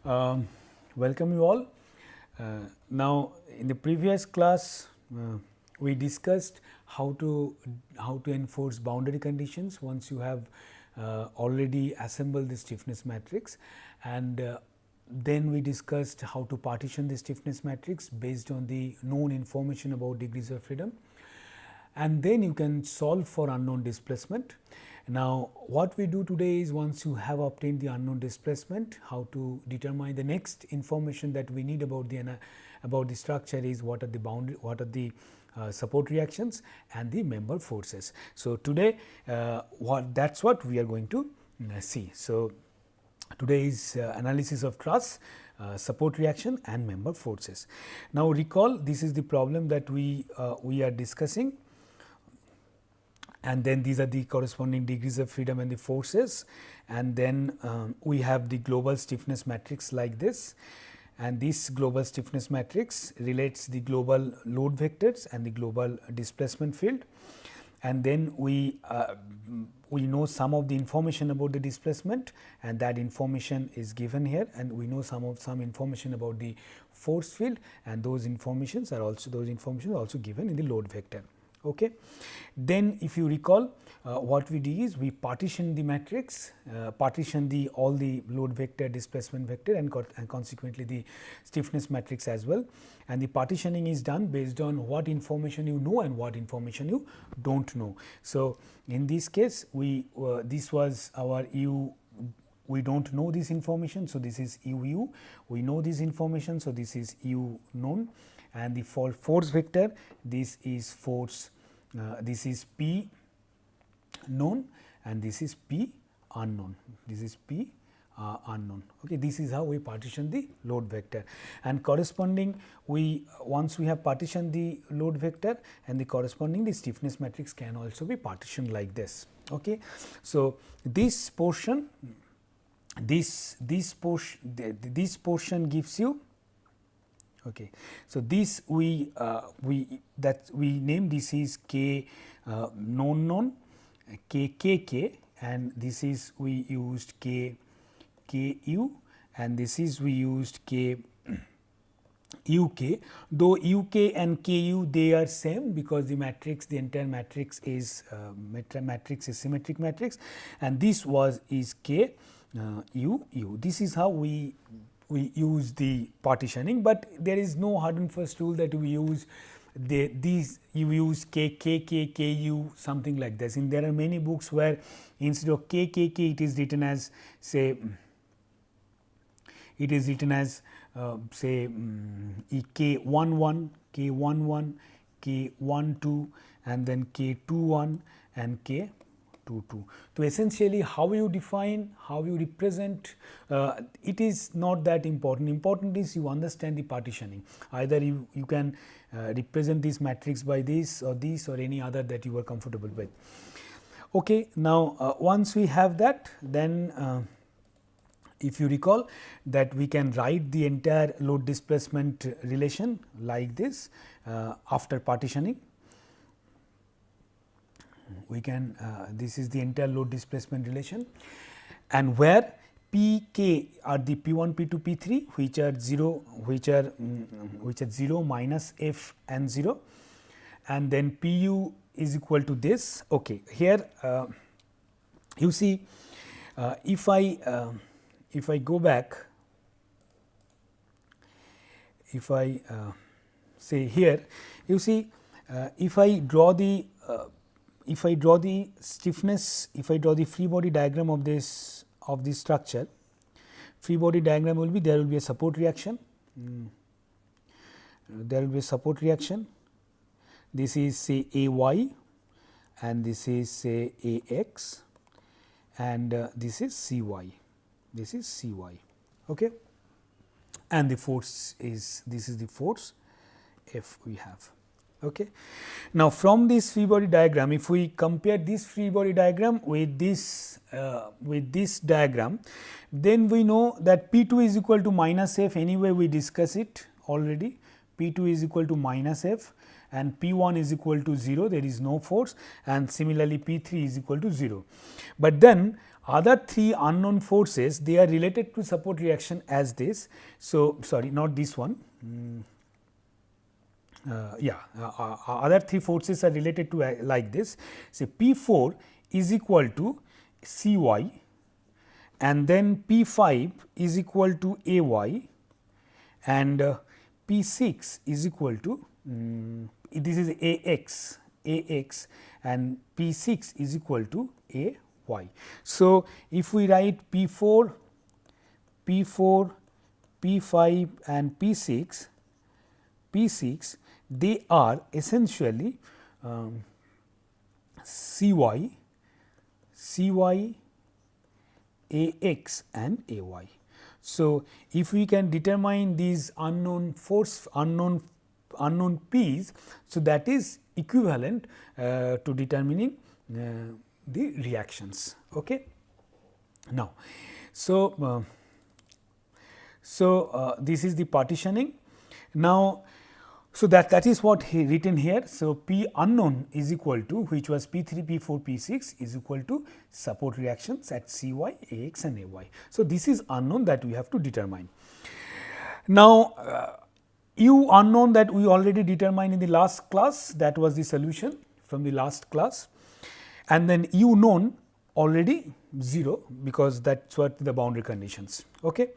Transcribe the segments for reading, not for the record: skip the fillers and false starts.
Welcome you all. Now, in the previous class, we discussed how to enforce boundary conditions once you have already assembled the stiffness matrix, and then we discussed how to partition the stiffness matrix based on the known information about degrees of freedom, and then you can solve for unknown displacement. Now, what we do today is, once you have obtained the unknown displacement, how to determine the next information that we need about the structure is what are the boundary, what are the support reactions and the member forces. So, today that's what we are going to see. So, today is analysis of truss, support reaction and member forces. Now, recall this is the problem that we are discussing, and then these are the corresponding degrees of freedom and the forces, and then we have the global stiffness matrix like this, and this global stiffness matrix relates the global load vectors and the global displacement field, and then we know some of the information about the displacement, and that information is given here, and we know some information about the force field, and those informations are also given in the load vector. Okay. Then if you recall, what we did is we partition the matrix, partition all the load vector, displacement vector, and consequently the stiffness matrix as well, and the partitioning is done based on what information you know and what information you do not know. So, in this case this was our u. We do not know this information. So, this is u. We know this information. So, this is u known, and the force vector, this is force, this is P known, and this is P unknown. This is P unknown. Okay. This is how we partition the load vector, and corresponding once we have partitioned the load vector and the corresponding the stiffness matrix can also be partitioned like this. Okay. So, this portion portion gives you. Okay. So, this we name this is K known K, and this is we used K u, and this is we used K UK, though UK and KU they are same, because the matrix, the entire matrix is symmetric matrix, and this is K u. This is how we use the partitioning, but there is no hard and fast rule that we use you use K u, something like this. And there are many books where instead of K it is written as, say, say K11, K11, K12, and then K21 and K22. So, essentially how you define, how you represent, it is not that important. Important is you understand the partitioning. Either you can represent this matrix by this or any other that you are comfortable with. Okay. Now, once we have that, then if you recall that we can write the entire load displacement relation like this after partitioning. We can this is the entire load displacement relation, and where P k are the P1, P2, P3 which are 0 minus F and 0, and then Pu is equal to this. Okay. Here you see, if I go back, if I say here, you see, if I draw the stiffness, if I draw the free body diagram of this structure, free body diagram will be, there will be a support reaction, there will be a support reaction. This is, say, AY, and this is, say, AX, and this is CY, this is CY. Okay. And the force is, this is the force F we have. Okay. Now, from this free body diagram, if we compare this free body diagram with this diagram, then we know that P2 is equal to minus F. Anyway, we discuss it already. P2 is equal to minus F, and P1 is equal to 0, there is no force, and similarly P3 is equal to 0. But then other 3 unknown forces, they are related to support reaction as this. So, sorry, not this one. Other 3 forces are related to like this. Say P4 is equal to Cy, and then P5 is equal to Ay, and P6 is equal to this is Ax, and P6 is equal to Ay. So, if we write P4, P5 and P6, they are essentially Cy, Ax and Ay. So, if we can determine these unknown P's, so that is equivalent to determining the reactions. Okay. Now, this is the partitioning. Now, so that is what he written here. So, P unknown is equal to, which was P3, P4, P6 is equal to support reactions at Cy, Ax and Ay. So, this is unknown that we have to determine. Now, U unknown that we already determined in the last class, that was the solution from the last class, and then U known already 0, because that is what the boundary conditions. Okay.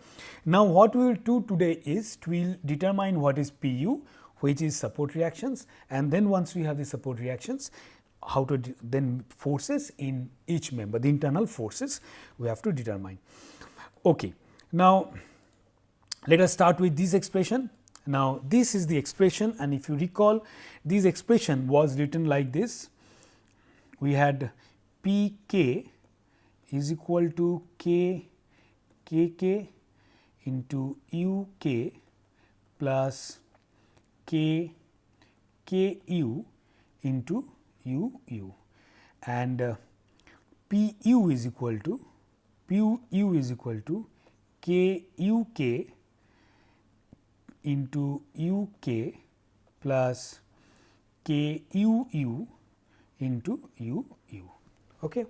Now, what we will do today is we will determine what is Pu, which is support reactions, and then once we have the support reactions, how to then forces in each member, the internal forces we have to determine. Okay. Now, let us start with this expression. Now, this is the expression, and if you recall, this expression was written like this. We had P k is equal to k into U k plus k u into u, and P u is equal to k u k into u k plus k u into u. Okay.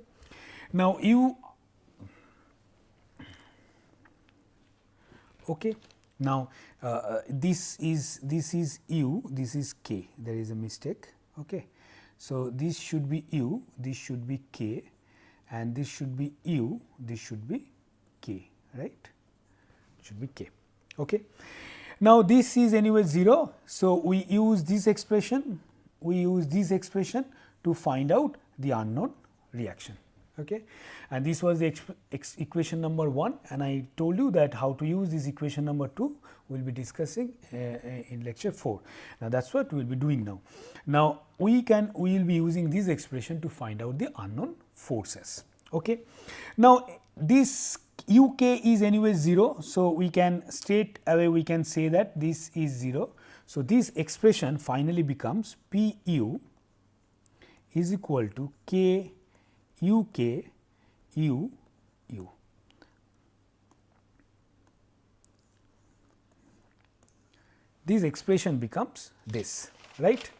Now, okay. Now, this is u, this is k, there is a mistake. Okay. So, this should be u, this should be k, and this should be u, this should be k, right, should be k. Okay. Now, this is anyway 0. So, we use this expression, to find out the unknown reaction. Okay. And this was the equation number 1, and I told you that how to use this equation number 2 we will be discussing in lecture 4. Now, that is what we will be doing now. Now, we will be using this expression to find out the unknown forces. Okay. Now, this u k is anyway 0. So, we can straight away we can say that this is 0. So, this expression finally becomes P u is equal to k u k u u. This expression becomes this, right.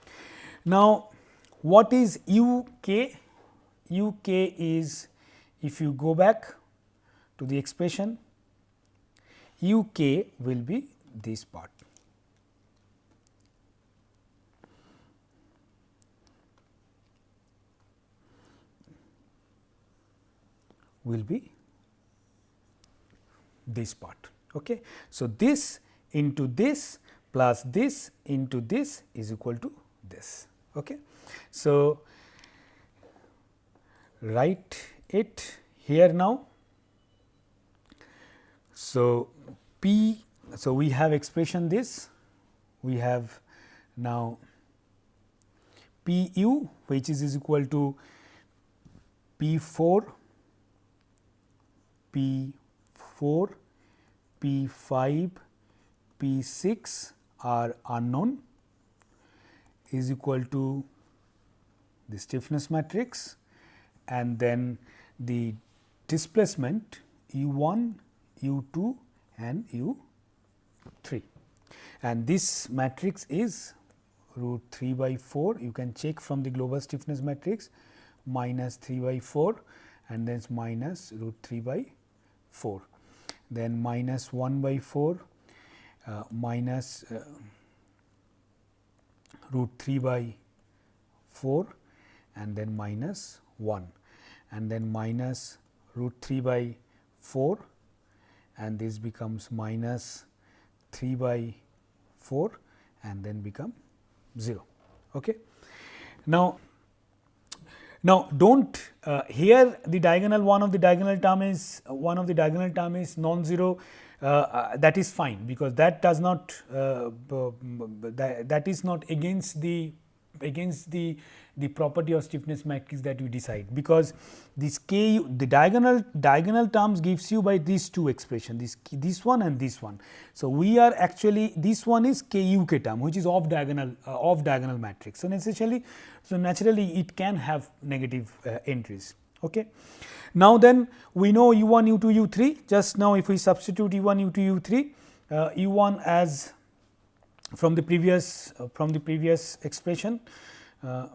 Now, what is u k? U k is, if you go back to the expression, u k will be this part. Will be this part. Okay. So, this into this plus this into this is equal to this. Okay. So, write it here now. So, P, so we have expression this, we have now P u, which is equal to P4, P4, P5, P6 are unknown, is equal to the stiffness matrix, and then the displacement U1, U2 and U3, and this matrix is root 3/4. You can check from the global stiffness matrix minus 3/4, and then minus root 3 by 4, then minus 1 by 4 minus root 3 by 4 and then minus 1 and then minus root 3 by 4 and this becomes minus 3 by 4 and then become 0. Okay. Now, do not here the diagonal one of the diagonal term is non-zero, that is fine, because that does not that is not against the property of stiffness matrix that you decide, because this k the diagonal terms gives you by these two expressions, this one and this one. So, we are actually, this one is k term which is off diagonal matrix. So, naturally it can have negative entries. Okay. Now, then we know u1 u2 u3, just now if we substitute u1 u2 u3, u1 as from the previous expression, u1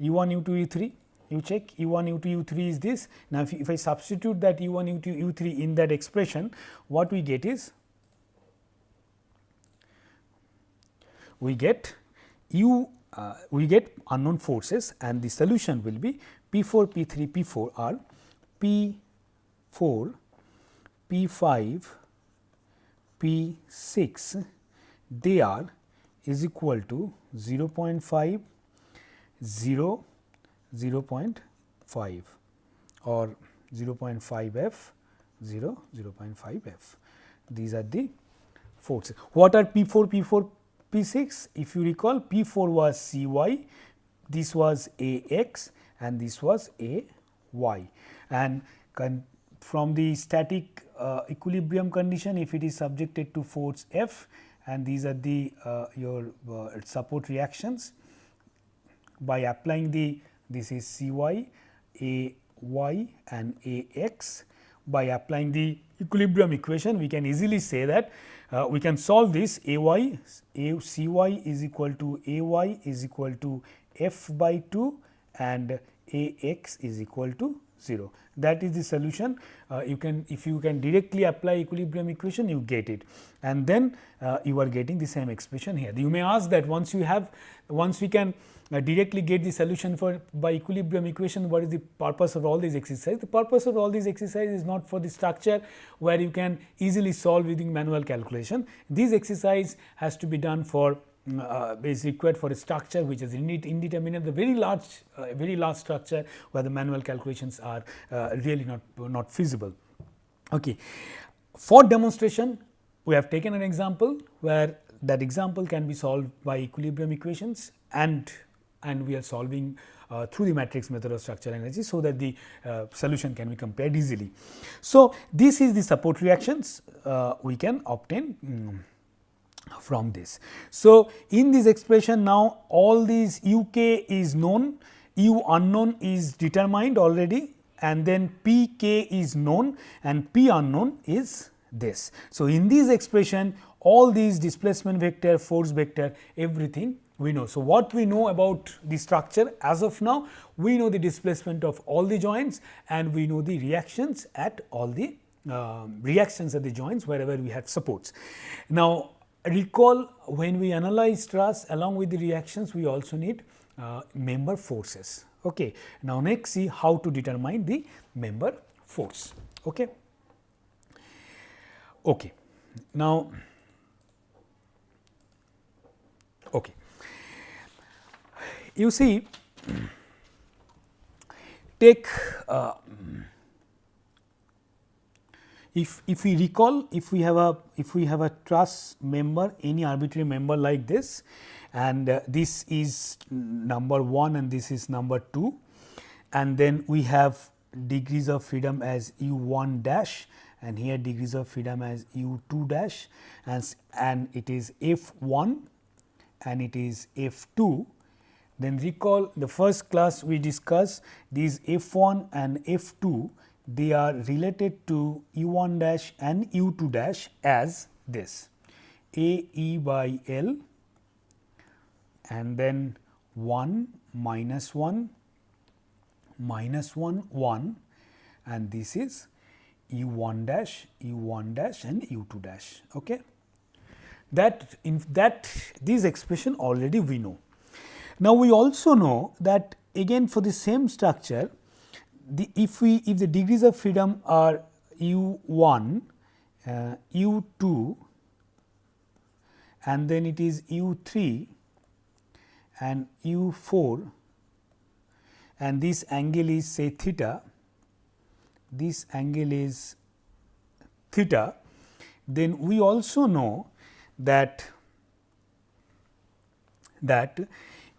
u2 u3, you check u1 u2 u3 is this. Now, if I substitute that u1 u2 u3 in that expression, what we get is, we get unknown forces, and the solution will be P4, P3, P4 are P4, P5, P6, they are is equal to 0.5, 0, 0.5 or 0.5 f, 0, 0.5 f. These are the forces. What are P4, P4, P6? If you recall, P4 was Cy, this was Ax and this was Ay, and from the static equilibrium condition, if it is subjected to force F, and these are the your support reactions, by applying this is Cy, Ay and Ax, by applying the equilibrium equation, we can easily say that we can solve this. Cy is equal to Ay is equal to f by 2 and Ax is equal to 0. That is the solution. You can, if you can directly apply equilibrium equation, you get it, and then you are getting the same expression here. You may ask that once we can directly get the solution by equilibrium equation, what is the purpose of all these exercises? The purpose of all these exercises is not for the structure where you can easily solve using manual calculation. This exercise has to be done for is required for a structure which is indeterminate, the very large structure where the manual calculations are really not feasible. Okay. For demonstration, we have taken an example where that example can be solved by equilibrium equations, and we are solving through the matrix method of structural analysis, so that the solution can be compared easily. So, this is the support reactions we can obtain from this. So, in this expression now all these uk is known, u unknown is determined already, and then pk is known and p unknown is this. So, in this expression all these displacement vector, force vector, everything we know. So, what we know about the structure as of now? We know the displacement of all the joints, and we know the reactions at all the joints wherever we have supports. Now, recall, when we analyze truss along with the reactions, we also need member forces. Okay. Now, next see how to determine the member force. Okay. Okay. Now, okay. You see, take if we recall, if we have a truss member, any arbitrary member like this, and this is number 1 and this is number 2, and then we have degrees of freedom as u1 dash and here degrees of freedom as u2 dash, and it is f1 and it is f2. Then recall the first class we discussed these f1 and f2, they are related to u1 dash and u2 dash as this A E by L and then 1 minus 1 minus 1 1 and this is u1 dash and u2 dash. Okay. This expression already we know. Now, we also know that again for the same structure, if the degrees of freedom are u1, u2 and then it is u3 and u4 and this angle is say theta, this angle is theta, then we also know that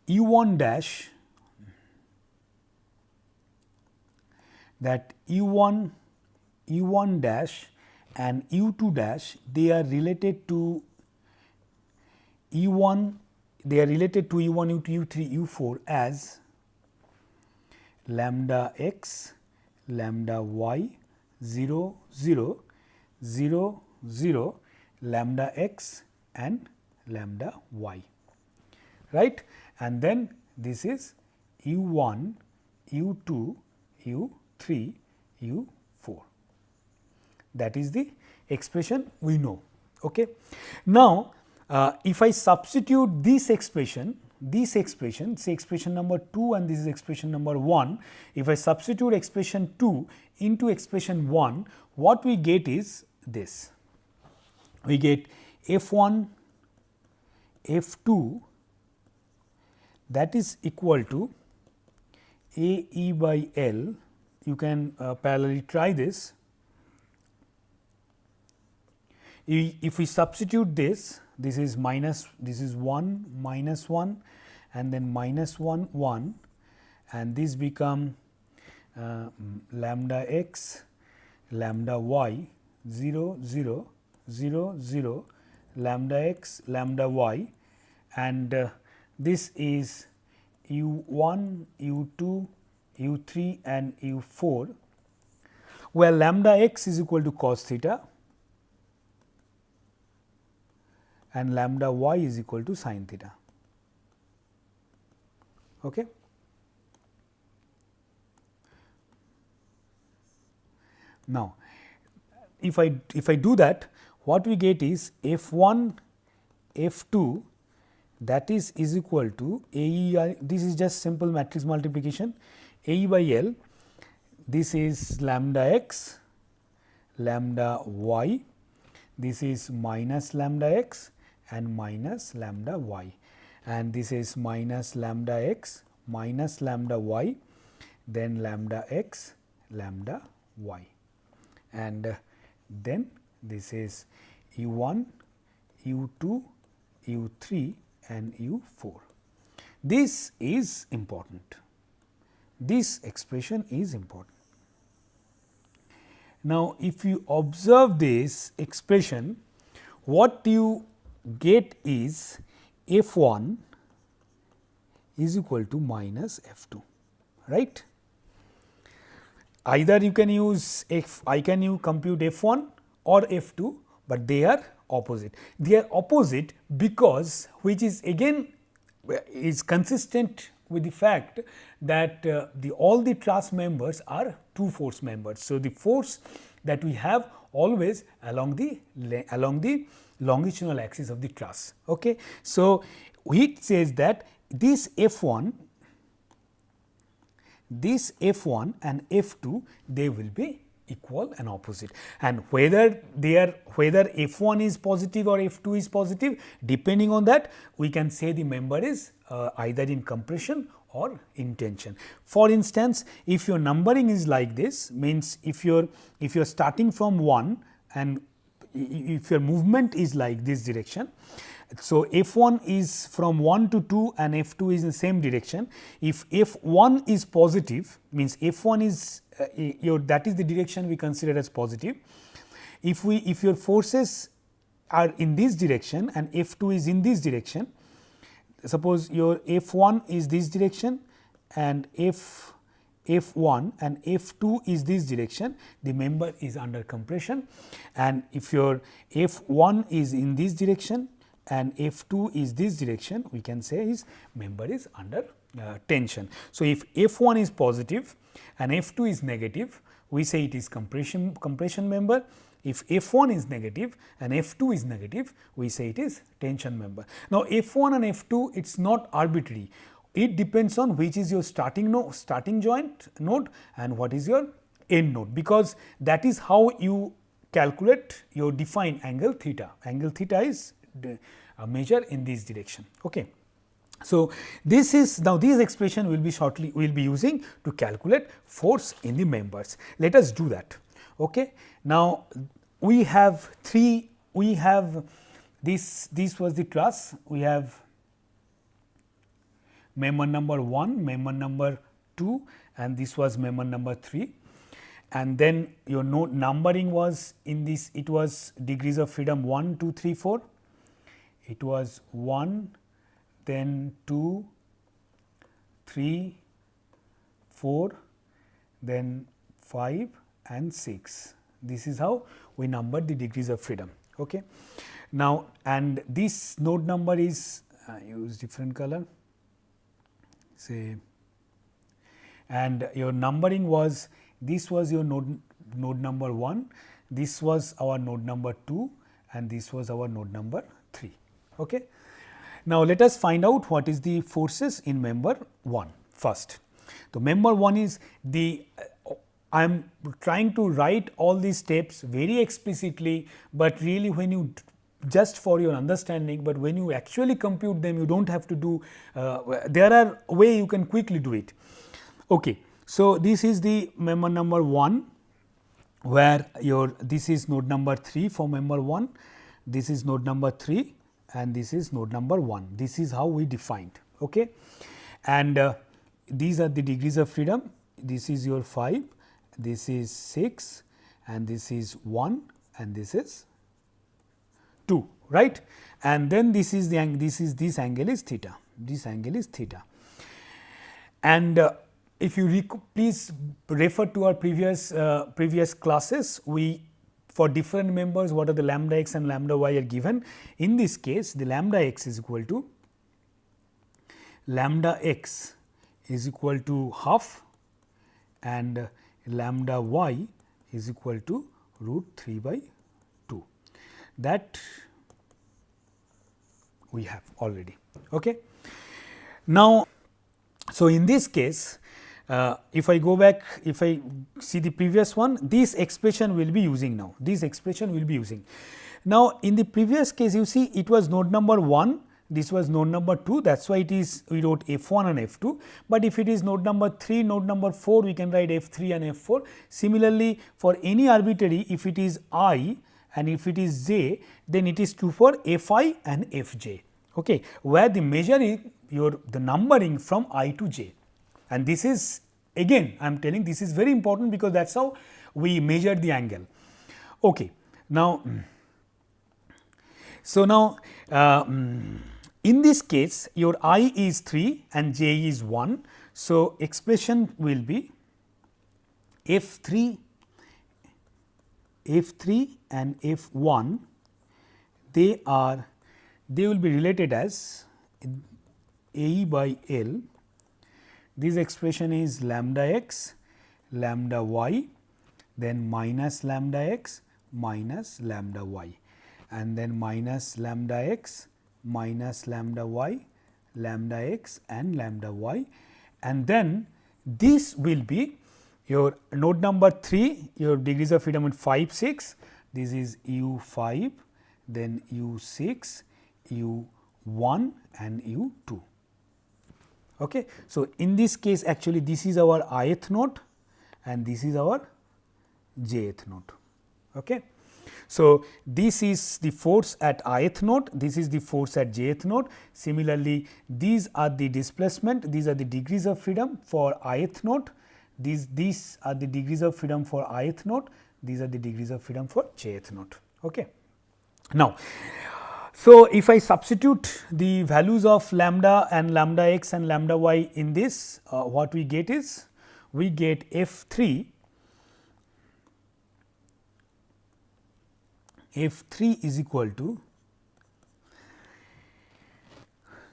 u1 dash, u1 dash and u2 dash, they are related to u1, u2, u3, u4 as lambda x, lambda y, 0, 0, 0, 0, lambda x and lambda y, right. And then this is u1, u2, u3, u4. That is the expression we know. Okay. Now, if I substitute this expression, say expression number 2 and this is expression number 1, if I substitute expression 2 into expression 1, what we get is this. We get f1, f2 that is equal to A E by L. You can parallelly try this. If we substitute this, this is 1 minus 1 and then minus 1 1 and this become lambda x, lambda y, 0 0 0 0, lambda x, lambda y, and this is u1, u2, u3 and u4, where lambda x is equal to cos theta and lambda y is equal to sin theta. Okay. Now, if I do that, what we get is f1, f2 that is equal to AE, this is just simple matrix multiplication, AE by L, this is lambda x, lambda y, this is minus lambda x and minus lambda y, and this is minus lambda x minus lambda y, then lambda x, lambda y, and then this is u1, u2, u3 and u4. This is important. This expression is important. Now, if you observe this expression, what you get is f1 is equal to minus f2, right. Either you can use you compute f1 or f2, but they are opposite. They are opposite because, which is again is consistent with the fact that all the truss members are two force members. So, the force that we have always along the longitudinal axis of the truss. Okay. So, it says that this f1 and f2 they will be equal and opposite, and whether f1 is positive or f2 is positive, depending on that we can say the member is either in compression or in tension. For instance, if your numbering is like this, means if you are starting from 1 and if your movement is like this direction, so f1 is from 1 to 2 and f2 is in the same direction. If f1 is positive, means f1 is that is the direction we consider as positive. If your forces are in this direction and f2 is in this direction, suppose your f1 is this direction and f1 and f2 is this direction, the member is under compression, and if your f1 is in this direction and f2 is this direction, we can say his member is under tension. So, if F1 is positive and F2 is negative, we say it is compression member. If F1 is negative and F2 is negative, we say it is tension member. Now, F1 and F2, it is not arbitrary. It depends on which is your starting joint node and what is your end node, because that is how you calculate your defined angle theta. Angle theta is measured in this direction. Okay. So, this is now these expression will be using to calculate force in the members. Let us do that. Okay. Now, we have this was the truss, we have member number 1, member number 2 and this was member number 3, and then your node numbering was in this, it was degrees of freedom 1, 2, 3, 4, it was 1, then 2, 3, 4, then 5 and 6. This is how we number the degrees of freedom. Okay. Now, and this node number is use different color, say, and your numbering was, this was your node number 1, this was our node number 2 and this was our node number 3. Okay. Now, let us find out what is the forces in member 1 first. So, member 1 is the I am trying to write all these steps very explicitly, but really when you just for your understanding, but when you actually compute them, you do not have to do there are way you can quickly do it. Okay. So, this is the member number 1 where your this is node number 3 for member 1, this is node number 3 and this is node number 1. This is how we defined. Okay. And these are the degrees of freedom, this is your 5, this is 6 and this is 1 and this is 2, right. And then this is the this angle is theta, this angle is theta. And if you please refer to our previous classes, we for different members what are the lambda x and lambda y are given. In this case, the lambda x is equal to half and lambda y is equal to root 3 by 2. That we have already. Okay. Now, so in this case, if I go back, if I see the previous one, this expression will be using now. This expression will be using. Now, in the previous case, you see it was node number 1, this was node number 2, that is why it is we wrote F1 and F2, but if it is node number 3, node number 4, we can write F3 and F4. Similarly, for any arbitrary, if it is I and if it is j, then it is true for Fi and Fj, okay, where the measure is the numbering from I to j. And this is again I am telling this is very important because that is how we measure the angle. Okay. Now, so now in this case your I is 3 and j is 1. So, expression will be F3 and F1 they will be related as A by L. This expression is lambda x, lambda y, then minus lambda x, minus lambda y, and then minus lambda x, minus lambda y, lambda x and lambda y, and then this will be your node number 3, your degrees of freedom at 5, 6, this is U5, then U6, U1 and U2. Okay. So, in this case actually this is our ith node and this is our jth node. Okay. So, this is the force at ith node, this is the force at jth node. Similarly, these are the displacement, these are the degrees of freedom for ith node, these are the degrees of freedom for ith node, these are the degrees of freedom for jth node. Okay. Now, so if I substitute the values of lambda and lambda x and lambda y in this, what we get is we get F3 is equal to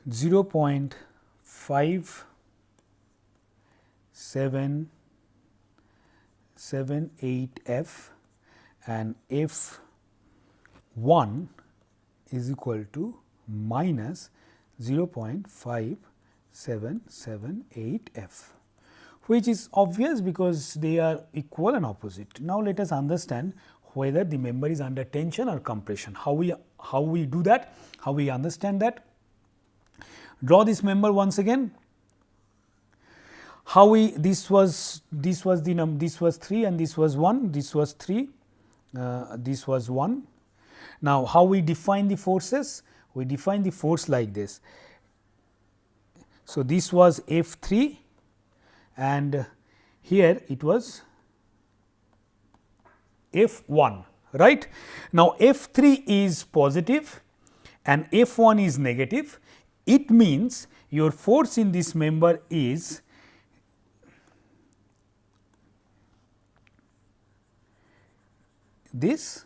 0.5 8 F and F 1 is equal to minus 0.5778 F, which is obvious because they are equal and opposite. Now, let us understand whether the member is under tension or compression. How we do that? How we understand that? Draw this member once again. How we this was the this was 3 and this was 1, this was 3, this was 1. Now, how we define the forces? We define the force like this. So, this was F 3 and here it was F 1, right. Now, F 3 is positive and F 1 is negative. It means your force in this member is this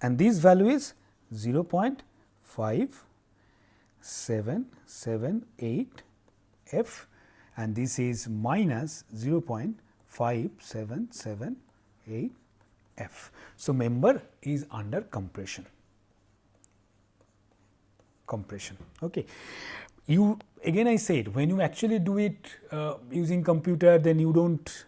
and this value is 0.5778 F and this is minus 0.5778 F. So, member is under compression. Okay. You again I said, when you actually do it using computer, then you don't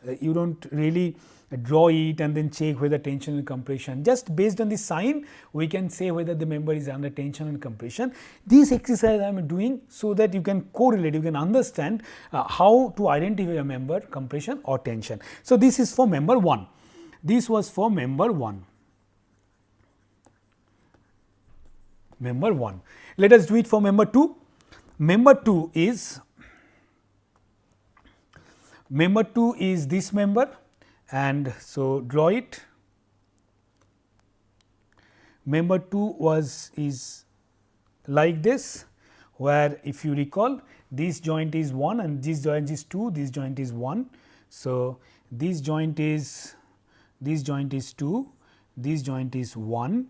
really draw it and then check whether tension and compression. Just based on the sign, we can say whether the member is under tension and compression. This exercise I am doing so that you can correlate, you can understand how to identify a member compression or tension. So, this is for member 1. This was for member 1. Member 1. Let us do it for member 2. Member 2 is this member, and so draw it. Member 2 is like this, where if you recall, this joint is 1 and this joint is 2, this joint is 1. So, this joint is 2, this joint is 1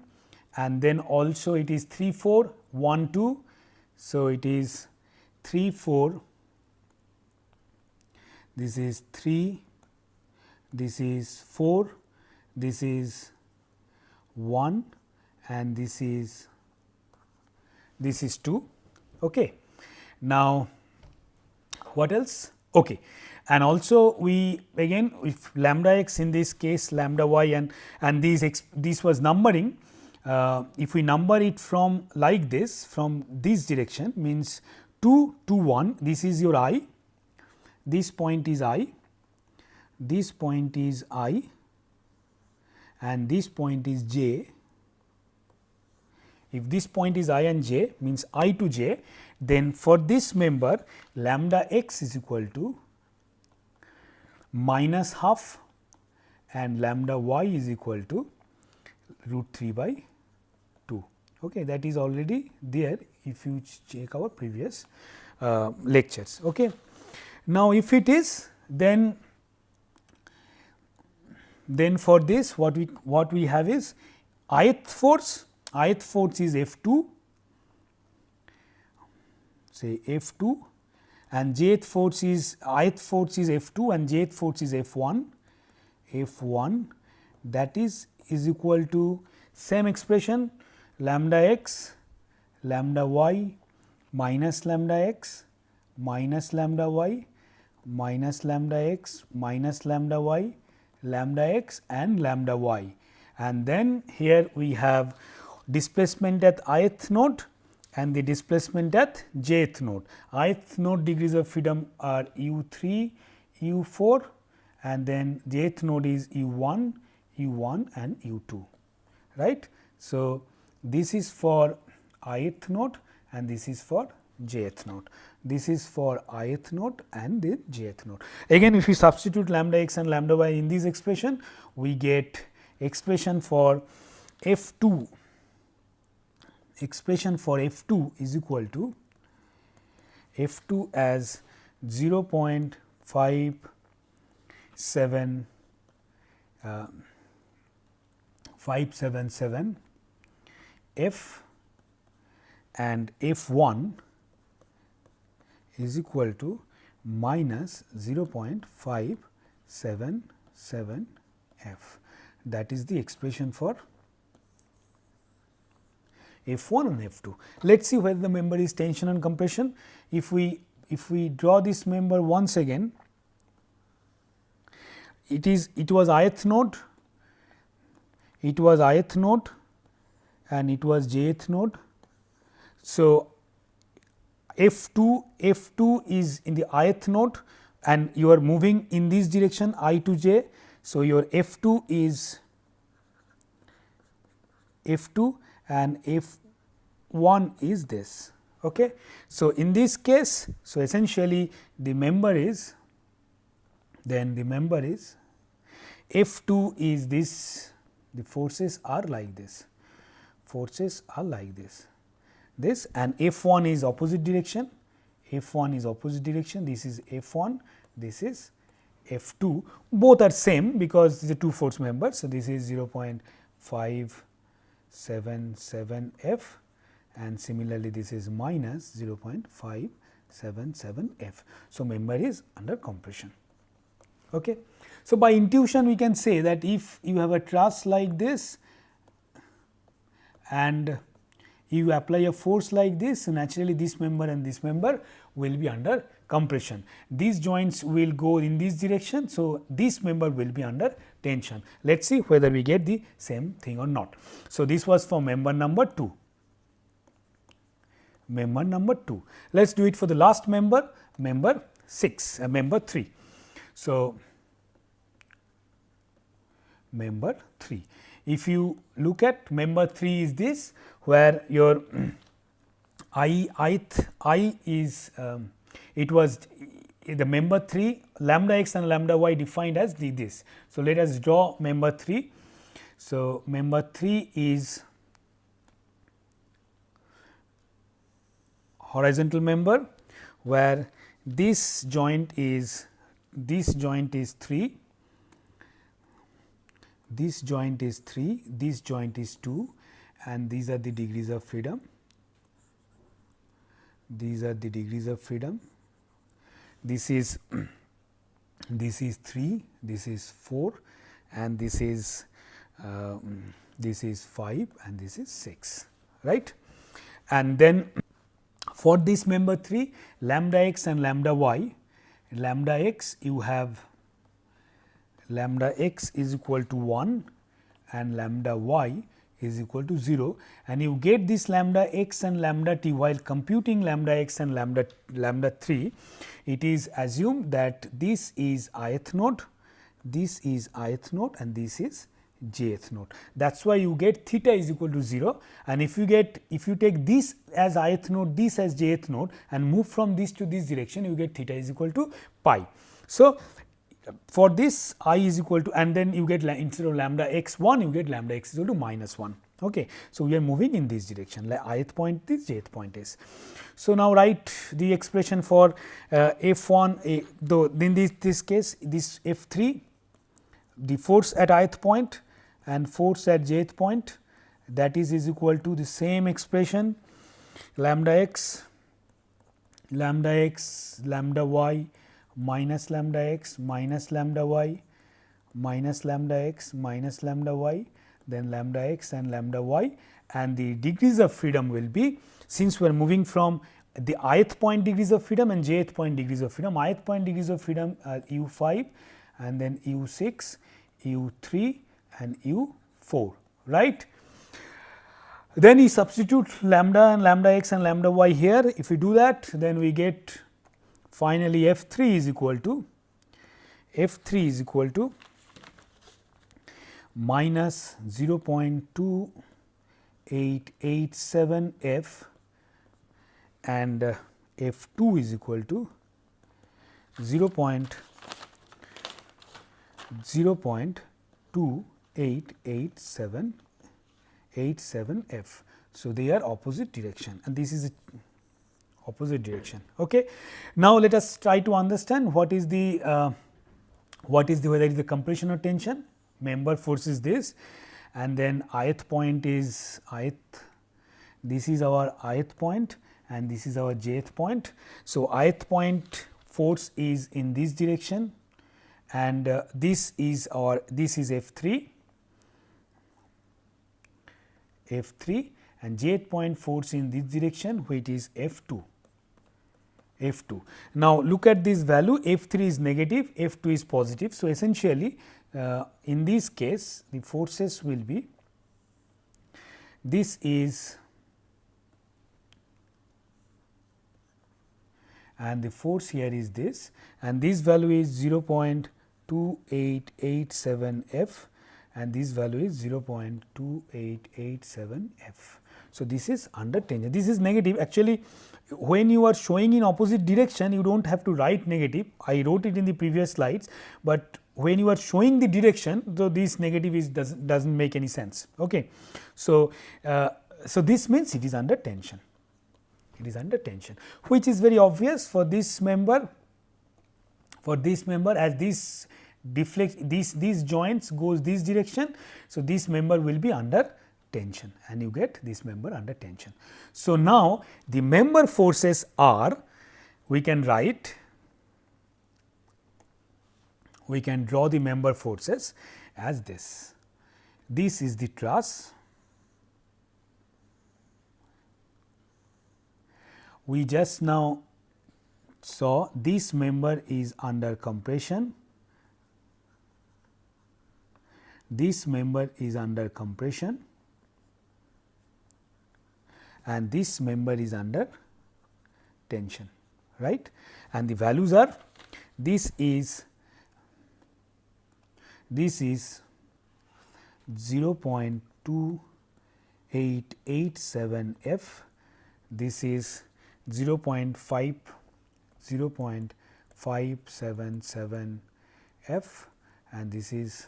and then also it is 3 4 1 2. So, it is 3 4, this is 3, this is 4, this is 1 and this is 2. Okay. Now, what else? Okay. And also we again, if lambda x, in this case lambda y, and this was numbering. If we number it from like this, from this direction, means 2 to 1, this is your I, this point is I, this point is I and this point is j. If this point is I and j, means I to j, then for this member lambda x is equal to minus half and lambda y is equal to root 3 by 2. Okay, that is already there if you check our previous lectures. Okay. Now, if it is, then for this what we have is ith force is F 2, say F 2, and jth force is ith force is F 2 and jth force is F 1, that is equal to same expression lambda x, lambda y minus lambda x minus lambda y minus lambda x minus lambda y, lambda x and lambda y. And then here we have displacement at ith node and the displacement at jth node. Ith node degrees of freedom are u3, u4 and then jth node is u1, u1 and u2, right. So, this is for ith node and this is for jth node. This is for ith node and the jth node. Again, if we substitute lambda x and lambda y in this expression, we get expression for F 2. Expression for F 2 is equal to F 2 as 0.577 F and F 1 is equal to minus 0.577 f. That is the expression for F1 and F2. Let us see whether the member is tension and compression. If we draw this member once again, it was ith node, and it was jth node. So, F2 is in the ith node and you are moving in this direction I to j. So, your F2 is F2 and F1 is this. Okay. So, in this case, so essentially the member is F2 is this, the forces are like this, this, and F1 is opposite direction, this is F1, this is F2, both are same because the two force members. So, this is 0.577 f and similarly this is minus 0.577 f. So, member is under compression. Okay. So, by intuition we can say that if you have a truss like this and you apply a force like this, so naturally this member and this member will be under compression. These joints will go in this direction. So, this member will be under tension. Let us see whether we get the same thing or not. So, this was for member number 2. Let us do it for the last member, member 6, member 3. So, member 3. If you look at member 3 is this, where your I is it was the member 3 lambda x and lambda y defined as this. So, let us draw member 3. So, member 3 is horizontal member, where this joint is 3, this joint is 3, this joint is 2 and these are the degrees of freedom. This is 3, this is 4 and this is 5 and this is 6, right. And then for this member 3, lambda x and lambda y, lambda x you have lambda x is equal to 1 and lambda y is equal to 0, and you get this lambda x and lambda t while computing lambda x and lambda 3. It is assumed that this is ith node, and this is jth node. That is why you get theta is equal to 0, and if you take this as ith node, this as jth node and move from this to this direction, you get theta is equal to pi. So, for this I is equal to, and then you get instead of lambda x 1, you get lambda x is equal to minus 1. Okay. So, we are moving in this direction, like ith point is, jth point is. So, now write the expression for F1, though in this case this F3, the force at ith point and force at jth point, that is equal to the same expression lambda x, lambda y minus lambda x minus lambda y minus lambda x minus lambda y, then lambda x and lambda y, and the degrees of freedom will be, since we are moving from the ith point degrees of freedom and jth point degrees of freedom, ith point degrees of freedom are u5 and then u6, u3 and u4, right. Then you substitute lambda and lambda x and lambda y here. If we do that, then we get finally F3 is equal to minus 0.2887 f and F2 is equal to 0.2887 f. So, they are opposite direction and this is opposite direction. Okay. Now, let us try to understand what is the whether it is the compression or tension. Member force is this, and then ith point is this is our ith point and this is our jth point. So, ith point force is in this direction, and this is F3, and jth point force in this direction, which is F2. Now, look at this value, F3 is negative, F2 is positive. So, essentially in this case the forces will be, this is, and the force here is this, and this value is 0.2887 F, and this value is 0.2887 F. So, this is under tension. This is negative. Actually, when you are showing in opposite direction, you do not have to write negative. I wrote it in the previous slides, but when you are showing the direction, so this negative is doesn't make any sense. Okay. So, so this means it is under tension. It is under tension, which is very obvious for this member. For this member, as this deflects, these joints goes this direction. So, this member will be under tension, and you get this member under tension. So, now the member forces are, we can write, we can draw the member forces as this. This is the truss. We just now saw this member is under compression, this member is under compression, and this member is under tension, right. And the values are, this is 0.2887 F, this is 0.577 F, and this is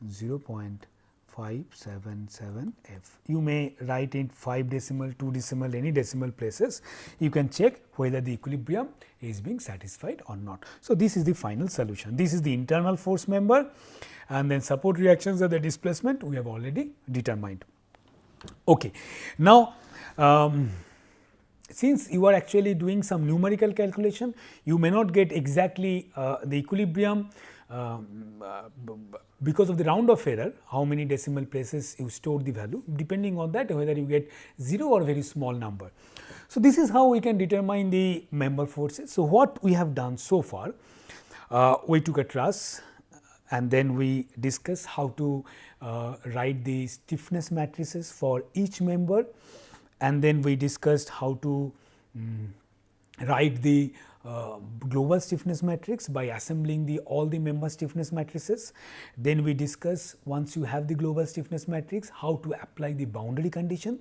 0.577 F. You may write in 5 decimal, 2 decimal, any decimal places. You can check whether the equilibrium is being satisfied or not. So, this is the final solution. This is the internal force member, and then support reactions of the displacement we have already determined. Okay. Now, since you are actually doing some numerical calculation, you may not get exactly the equilibrium because of the round off error, how many decimal places you stored the value, depending on that whether you get 0 or very small number. So, this is how we can determine the member forces. So, what we have done so far, we took a truss, and then we discussed how to write the stiffness matrices for each member, and then we discussed how to write the global stiffness matrix by assembling all the member stiffness matrices. Then we discuss, once you have the global stiffness matrix, how to apply the boundary condition,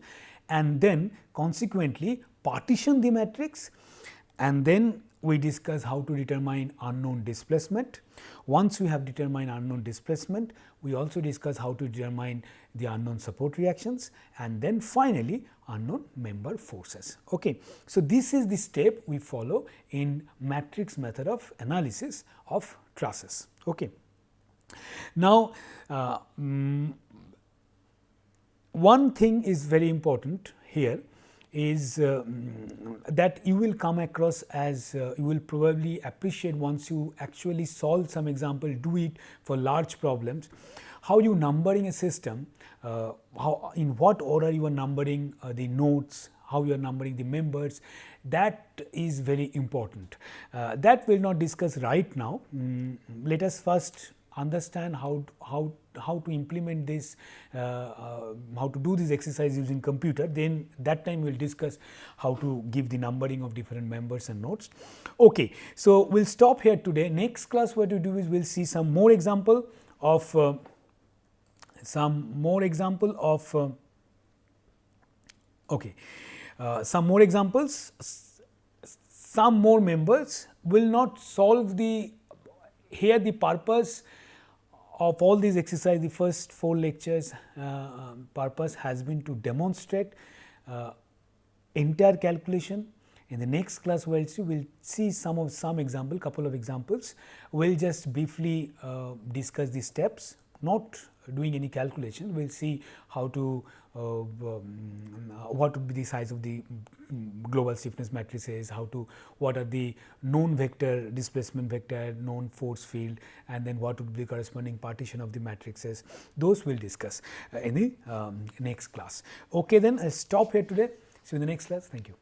and then consequently partition the matrix, and then we discuss how to determine unknown displacement. Once we have determined unknown displacement, we also discuss how to determine the unknown support reactions, and then finally unknown member forces. Okay. So, this is the step we follow in matrix method of analysis of trusses. Okay. Now, one thing is very important here is that you will come across as you will probably appreciate once you actually solve some example, do it for large problems, how you numbering a system, how in what order you are numbering the nodes, how you are numbering the members, that is very important. That we will not discuss right now. Let us first understand how to implement this, how to do this exercise using computer, then that time we will discuss how to give the numbering of different members and nodes. Okay. So, we will stop here today. Next class what we do is we will see some more example of some more examples, some more members. Will not solve the, here the purpose of all these exercises, the first 4 lectures purpose has been to demonstrate entire calculation. In the next class we will see some example, couple of examples. We will just briefly discuss the steps, not doing any calculation, we will see how to what would be the size of the global stiffness matrices, what are the known vector, displacement vector, known force field, and then what would be the corresponding partition of the matrices. Those we will discuss in the next class. Okay, then I will stop here today. See you in the next class. Thank you.